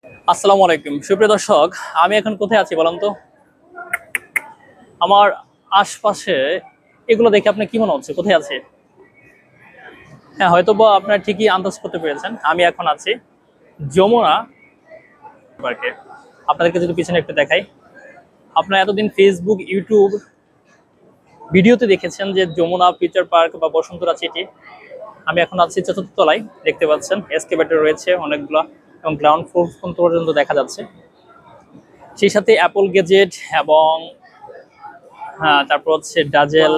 আসসালামু আলাইকুম সুপ্রিয় দর্শক, আমি এখন কোথায় আছি বলুন তো? আমার আশপাশে এগুলো দেখে আপনি কি মনে হচ্ছে কোথায় আছে? হ্যাঁ, হয়তো বা আপনার ঠিকই আন্দাজ করতে পেরেছেন। আমি এখন আছি যমুনা পার্কে। আপনাদেরকে যদি পিছনে একটু দেখাই, আপনারা এতদিন ফেসবুক, ইউটিউব ভিডিওতে দেখেছেন যে যমুনা ফিউচার পার্ক বা বসুন্ধরা সিটি। আমি এখন আছি চতুর্থ তলায়, দেখতে পাচ্ছেন এসকেভেটর রয়েছে অনেকগুলো এবং গ্রাউন্ড ফ্লোর পর্যন্ত দেখা যাচ্ছে। সেই সাথে অ্যাপল গ্যাজেট এবং হ্যাঁ, তারপর হচ্ছে ডাজেল,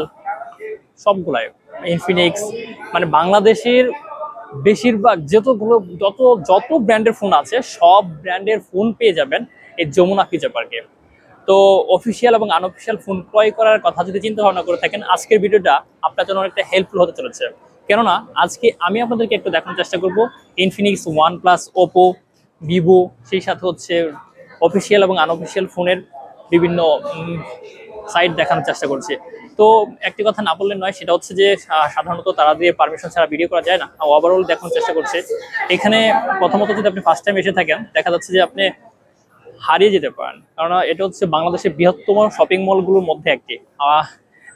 সবগুলাই ইনফিনিক্স, মানে বাংলাদেশের বেশিরভাগ যত যত ব্র্যান্ডের ফোন আছে সব ব্র্যান্ডের ফোন পেয়ে যাবেন এই যমুনা ফিউচার পার্কে। তো অফিসিয়াল এবং আনঅফিসিয়াল ফোন ক্রয় করার কথা যদি চিন্তা ভাবনা করে থাকেন, আজকের ভিডিওটা আপনার জন্য অনেকটা হেল্পফুল হতে চলেছে। কেননা আজকে আমি আপনাদেরকে একটু দেখানোর চেষ্টা করব ইনফিনিক্স, ওয়ানপ্লাস, ওপো, ভিভো, সেই সাথে হচ্ছে অফিসিয়াল এবং আনঅফিসিয়াল ফোনের বিভিন্ন সাইট দেখানোর চেষ্টা করছি। তো একটি কথা না বললে নয়, সেটা হচ্ছে যে সাধারণত তারা দিয়ে পারমিশন ছাড়া ভিডিও করা যায় না। ওভারঅল দেখানোর চেষ্টা করছে। এখানে প্রথমত যদি আপনি ফার্স্ট টাইম এসে থাকেন, দেখা যাচ্ছে যে আপনি হারিয়ে যেতে পারেন, কারণ এটা হচ্ছে বাংলাদেশের বৃহত্তম শপিং মলগুলোর মধ্যে একটি।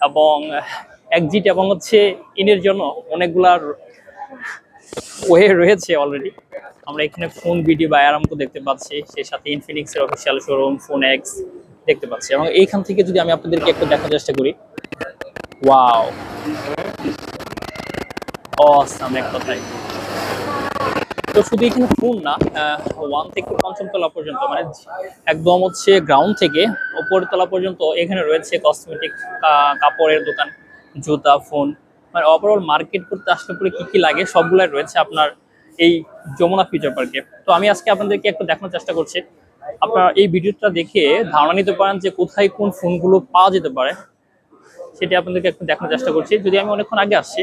এবং এক্সিট এবং হচ্ছে ইনের জন্য অনেকগুলা ওয়ে রয়েছে অলরেডি। আমরা এখানে ফোন, ভিডিও বা আরামকো দেখতে পাচ্ছি, সেই সাথে ইনফিনিক্সের অফিসিয়াল শোরুম ফোন এক্স দেখতে পাচ্ছি। এবং এইখান থেকে যদি আমি আপনাদেরকে একটু দেখার চেষ্টা করি, ওয়াও, অসাম এক কথায়। তো শুধু এখানে ফোন না, 1 থেকে 5ম তলা পর্যন্ত, মানে একদম হচ্ছে গ্রাউন্ড থেকে উপরের তলা পর্যন্ত এখানে রয়েছে কসমেটিক, কাপড়ের দোকান, জুতা, ফোন, মানে ওভারঅল মার্কেট করতে আসলে পরে কি কি লাগে সবগুলাই রয়েছে আপনার এই যমুনা ফিউচার পার্কে। তো আমি আজকে আপনাদেরকে একটু দেখানোর চেষ্টা করছি, আপনারা এই ভিডিওটা দেখে ধারণা নিতে পারেন যে কোথায় কোন ফোনগুলো পাওয়া যেতে পারে, সেটি আপনাদেরকে একটু দেখানোর চেষ্টা করছি। যদি আমি অনেকক্ষণ আগে আসছি,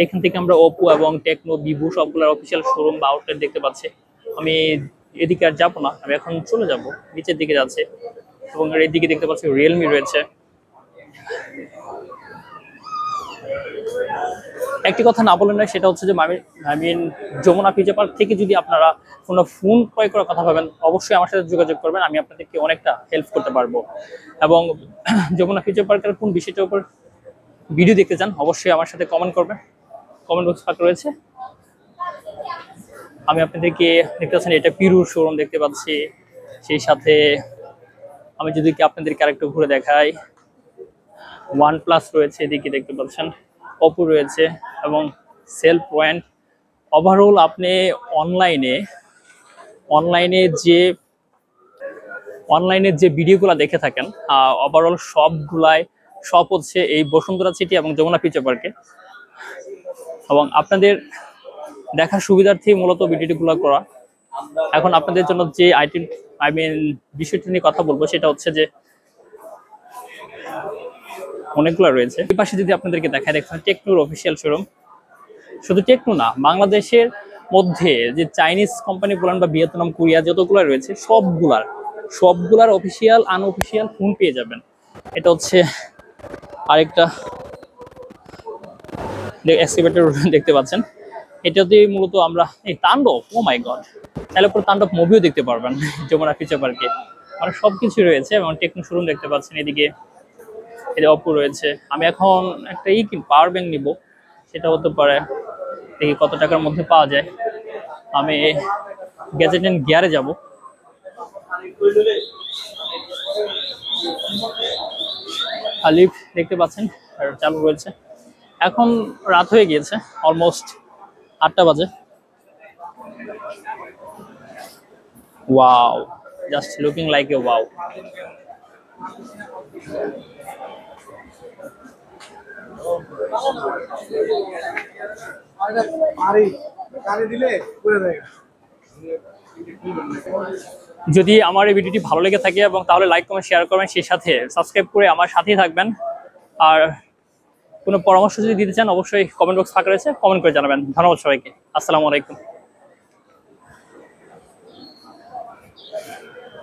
এখান থেকে আমরা ওপো এবং টেকনো, ভিভো সবগুলোর অফিসিয়াল শোরুম বা আউটলেট দেখতে পাচ্ছি। আমি এদিকে আর যাবো না, আমি এখন চলে যাব নিচের দিকে যাচ্ছে। এবং এদিকে দেখতে পাচ্ছি রিয়েলমি রয়েছে। একটি কথা না বলে নয়, সেটা হচ্ছে যে যমুনা ফিউচার পার্ক থেকে যদি আপনারা কোনো ফোন ক্রয় করার কথা ভাবেন, অবশ্যই আমার সাথে যোগাযোগ করবেন, আমি আপনাদেরকে অনেকটা হেল্প করতে পারবো। এবং যমুনা ফিউচার পার্কের কোন বিষয়টার উপর ভিডিও দেখতে চান, অবশ্যই আমার সাথে কমেন্ট করবেন, কমেন্ট বক্স ফাঁকা রয়েছে। আমি আপনাদেরকে দেখতে পাচ্ছেন এটা পিরুর শোরুম দেখতে পাচ্ছি। সেই সাথে আমি যদি আপনাদেরকে আরেকটু ঘুরে দেখাই, ওয়ান প্লাস রয়েছে এদিকে দেখতে পাচ্ছেন, ওপো রয়েছে এবং সেল পয়েন্ট। ওভারঅল আপনি অনলাইনে অনলাইনে যে অনলাইনে যে ভিডিওগুলো দেখে থাকেন, ওভারঅল সব হচ্ছে এই বসুন্ধরা সিটি এবং যমুনা ফিউচার পার্কে। এবং আপনাদের দেখার সুবিধার্থে মূলত ভিডিওগুলো করা। এখন আপনাদের জন্য যে বিষয়টি নিয়ে কথা বলবো, সেটা হচ্ছে যে অনেকগুলো রয়েছে। এই পাশে যদি আপনাদেরকে দেখায়, দেখছেন টেকনোর অফিসিয়াল শোরুম। শুধু টেকনো না, বাংলাদেশের মধ্যে যে চাইনিজ কোম্পানি বলেন বা ভিয়েতনাম, কোরিয়া যতগুলো রয়েছে সবগুলার অফিসিয়াল আনঅফিসিয়াল ফোন পেয়ে যাবেন। এটা হচ্ছে আরেকটা এক্সকেভেটর দেখতে পাচ্ছেন। এটাতে মূলত আমরা এই তাণ্ডব, ও মাই গড, তাহলে পরে তাণ্ডব মুভিও দেখতে পারবেন যমুনা ফিউচার পার্কে। মানে সবকিছু রয়েছে এবং টেকনো শোরুম দেখতে পাচ্ছেন। এদিকে এটা অপো রয়েছে। আমি এখন একটা পাওয়ার ব্যাংক নিব, সেটা হতে পারে, দেখি কত টাকার মধ্যে পাওয়া যায়। আমি গ্যাজেট এন্ড গিয়ারে যাব। লিফট দেখতে পাচ্ছেন চালু রয়েছে। এখন রাত হয়ে গিয়েছে, অলমোস্ট 8টা বাজে। Wow, just looking like a wow. যদি আমার এই ভিডিওটি ভালো লেগে থাকে এবং তাহলে লাইক, কমেন্ট, শেয়ার করবেন, সেই সাথে সাবস্ক্রাইব করে আমার সাথেই থাকবেন। আর কোনো পরামর্শ যদি দিতে চান, অবশ্যই কমেন্ট বক্স ফাঁকা রয়েছে, কমেন্ট করে জানাবেন। ধন্যবাদ সবাইকে। আসসালামু আলাইকুম।